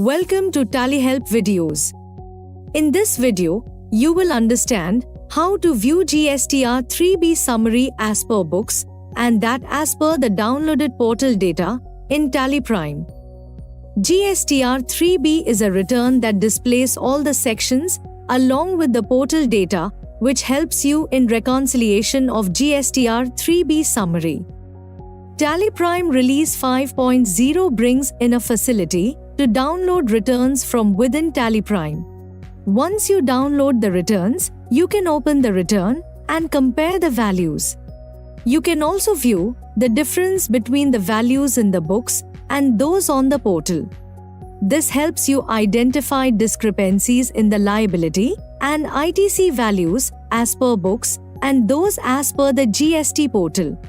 Welcome to Tally Help videos. In this video, you will understand how to view GSTR 3B summary as per books and that as per the downloaded portal data in Tally Prime. GSTR 3B is a return that displays all the sections along with the portal data, which helps you in reconciliation of GSTR 3B summary. Tally Prime Release 5.0 brings in a facility to download returns from within Tally Prime. Once you download the returns, you can open the return and compare the values. You can also view the difference between the values in the books and those on the portal. This helps you identify discrepancies in the liability and ITC values as per books and those as per the GST portal.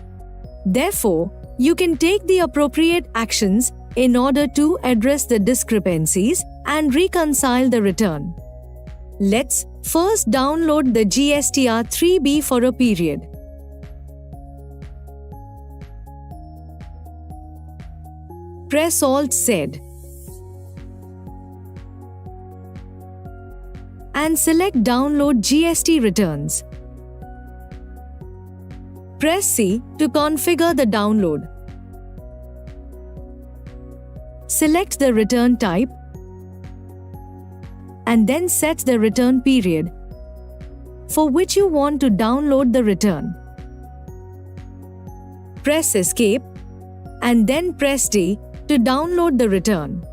Therefore, you can take the appropriate actions in order to address the discrepancies and reconcile the return. Let's first download the GSTR 3B for a period. Press Alt-Z and select Download GST Returns. Press C to configure the download. Select the return type and then set the return period for which you want to download the return. Press Escape and then press D to download the return.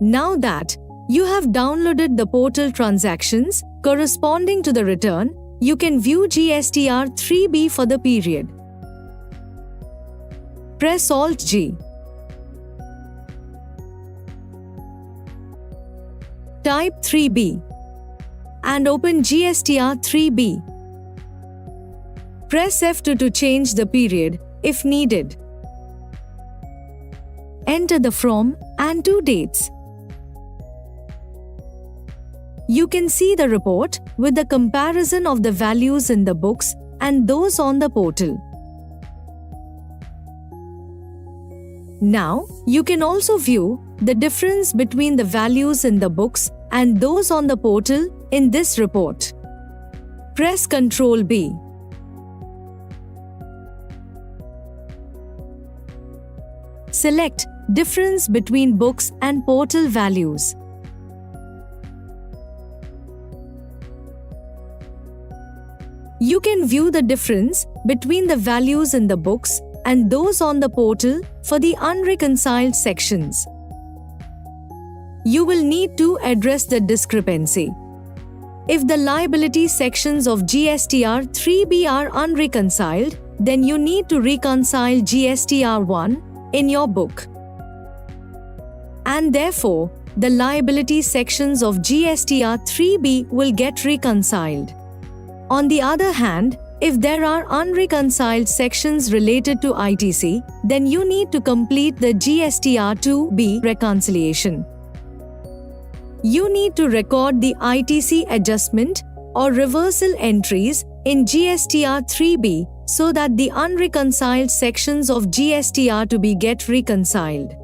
Now that you have downloaded the portal transactions corresponding to the return, you can view GSTR 3B for the period. Press Alt-G. Type 3B and open GSTR 3B. Press F2 to change the period if needed. Enter the from and to dates. You can see the report with the comparison of the values in the books and those on the portal. Now, you can also view the difference between the values in the books and those on the portal in this report. Press Ctrl B. Select Difference between books and portal values. You can view the difference between the values in the books and those on the portal for the unreconciled sections. You will need to address the discrepancy. If the liability sections of GSTR 3B are unreconciled, then you need to reconcile GSTR 1 in your book. And therefore, the liability sections of GSTR 3B will get reconciled. On the other hand, if there are unreconciled sections related to ITC, then you need to complete the GSTR 2B reconciliation. You need to record the ITC adjustment or reversal entries in GSTR 3B so that the unreconciled sections of GSTR 2B get reconciled.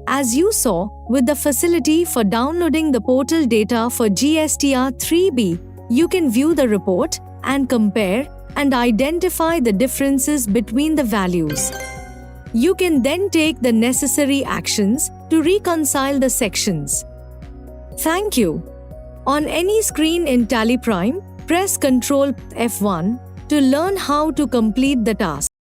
As you saw with the facility for downloading the portal data for GSTR 3B, you can view the report and compare and identify the differences between the values. You can then take the necessary actions to reconcile the sections. Thank you. On any screen in Tally Prime, press Ctrl F1 to learn how to complete the task.